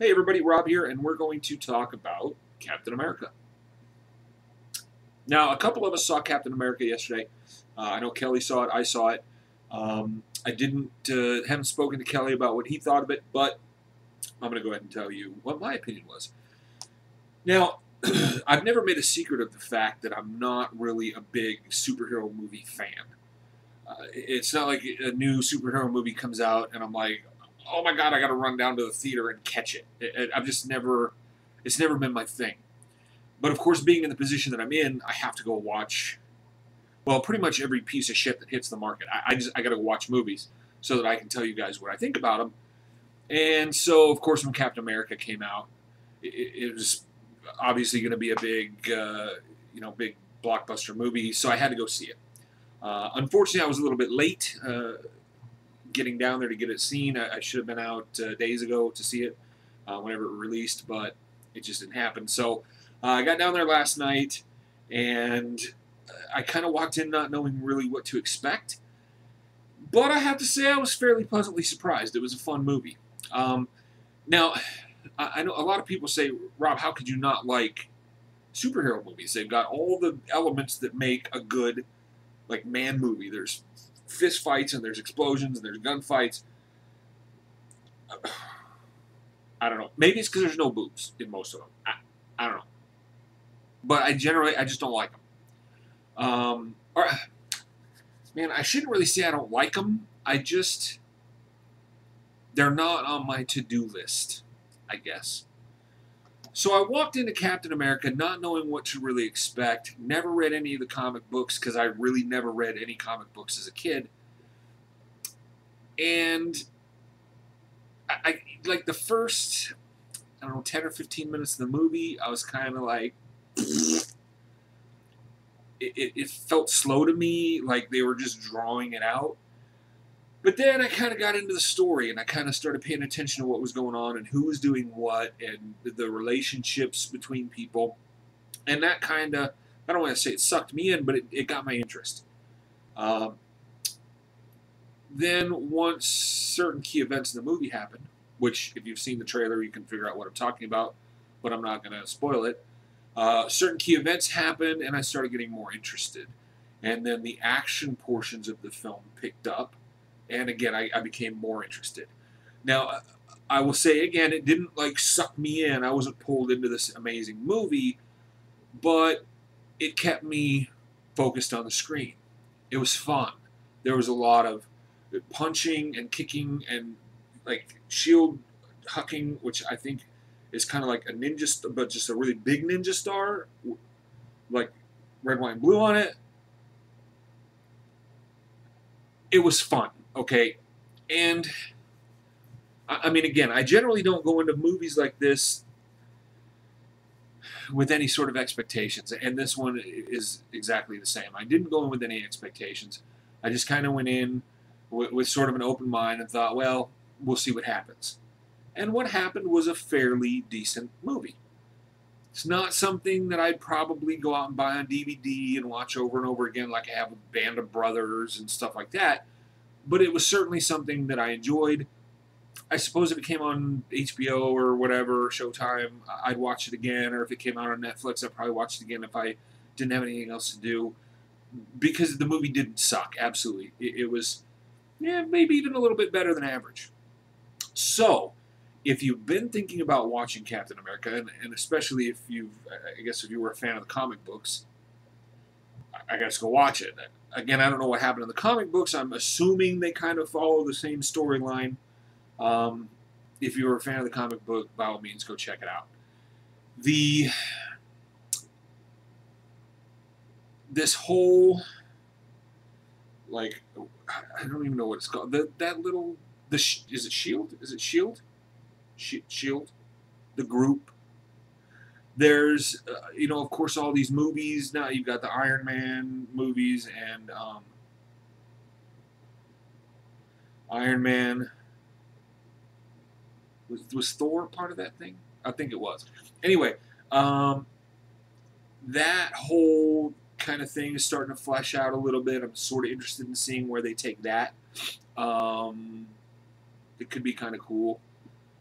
Hey everybody, Rob here, and we're going to talk about Captain America. Now, a couple of us saw Captain America yesterday. I know Kelly saw it, I saw it. I haven't spoken to Kelly about what he thought of it, but I'm going to go ahead and tell you what my opinion was. Now, I've never made a secret of the fact that I'm not really a big superhero movie fan. It's not like a new superhero movie comes out and I'm like, oh my god, I got to run down to the theater and catch it. I've just never, it's never been my thing. But of course, being in the position that I'm in, I have to go watch, well, pretty much every piece of shit that hits the market. I got to go watch movies so that I can tell you guys what I think about them. And so, of course, when Captain America came out, it was obviously going to be a big, big blockbuster movie. So I had to go see it. Unfortunately, I was a little bit late getting down there to get it seen. I should have been out days ago to see it whenever it released, but it just didn't happen. So I got down there last night, and I kind of walked in not knowing really what to expect. But I have to say I was fairly pleasantly surprised. It was a fun movie. Now, I know a lot of people say, Rob, how could you not like superhero movies? They've got all the elements that make a good man movie. There's fist fights, and there's explosions, and there's gunfights. I don't know. Maybe it's because there's no boobs in most of them. I don't know. But I just don't like them. Man, I shouldn't really say I don't like them. They're not on my to-do list, I guess. So I walked into Captain America not knowing what to really expect. Never read any of the comic books because I really never read any comic books as a kid. And I like the first, I don't know, 10 or 15 minutes of the movie, I was kind of like, it felt slow to me, like they were just drawing it out. But then I kind of got into the story, and I kind of started paying attention to what was going on and who was doing what and the relationships between people. And that kind of, I don't want to say it sucked me in, but it got my interest. Then once certain key events in the movie happened, which if you've seen the trailer, you can figure out what I'm talking about, but I'm not going to spoil it. Certain key events happened, and I started getting more interested. And then the action portions of the film picked up. And again, I became more interested. Now, I will say again, it didn't suck me in. I wasn't pulled into this amazing movie, but it kept me focused on the screen. It was fun. There was a lot of punching and kicking and shield hucking, which I think is kind of like a ninja, but just a really big ninja star, like red, white, and blue on it. It was fun. Okay, and I mean, again, I generally don't go into movies like this with any sort of expectations, and this one is exactly the same. I didn't go in with any expectations. I just kind of went in with sort of an open mind and thought, well, we'll see what happens. And what happened was a fairly decent movie. It's not something that I'd probably go out and buy on DVD and watch over and over again like I have with Band of Brothers and stuff like that. But it was certainly something that I enjoyed. I suppose if it came on HBO or whatever, Showtime, I'd watch it again. Or if it came out on Netflix, I'd probably watch it again if I didn't have anything else to do. Because the movie didn't suck, absolutely. It was, yeah, maybe even a little bit better than average. So, if you've been thinking about watching Captain America, and especially if you were a fan of the comic books, I guess go watch it. Again, I don't know what happened in the comic books. I'm assuming they kind of follow the same storyline. If you were a fan of the comic book, by all means, go check it out. This whole, I don't even know what it's called. Is it S.H.I.E.L.D.? Is it S.H.I.E.L.D.? S.H.I.E.L.D.? The group. There's, of course, all these movies. Now you've got the Iron Man movies and Iron Man. Was Thor part of that thing? I think it was. Anyway, that whole kind of thing is starting to flesh out a little bit. I'm sort of interested in seeing where they take that. It could be kind of cool.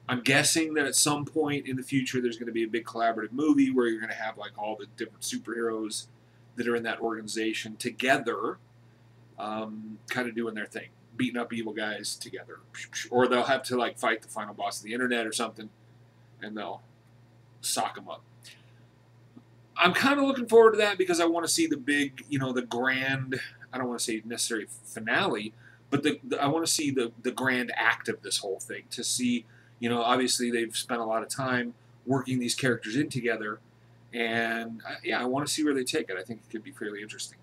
I'm guessing that at some point in the future there's going to be a big collaborative movie where you're going to have like all the different superheroes that are in that organization together, kind of doing their thing, beating up evil guys together, or they'll have to like fight the final boss of the internet or something, and they'll sock them up. I'm kind of looking forward to that because I want to see the big, the grand. I don't want to say necessarily finale, but I want to see the grand act of this whole thing. To see, obviously they've spent a lot of time working these characters in together, and I want to see where they take it. I think it could be fairly interesting.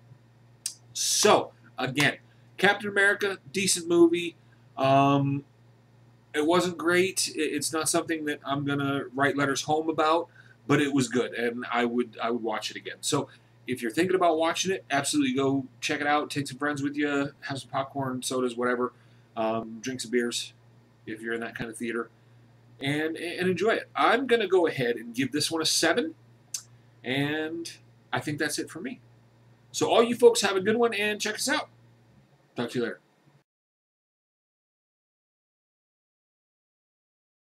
So again, Captain America, decent movie. It wasn't great. It's not something that I'm gonna write letters home about, but it was good, and I would watch it again. So if you're thinking about watching it, absolutely go check it out. Take some friends with you, have some popcorn, sodas, whatever. Drink some beers if you're in that kind of theater, and enjoy it. I'm gonna go ahead and give this one a 7, and I think that's it for me. So all you folks have a good one, and check us out. Talk to you later.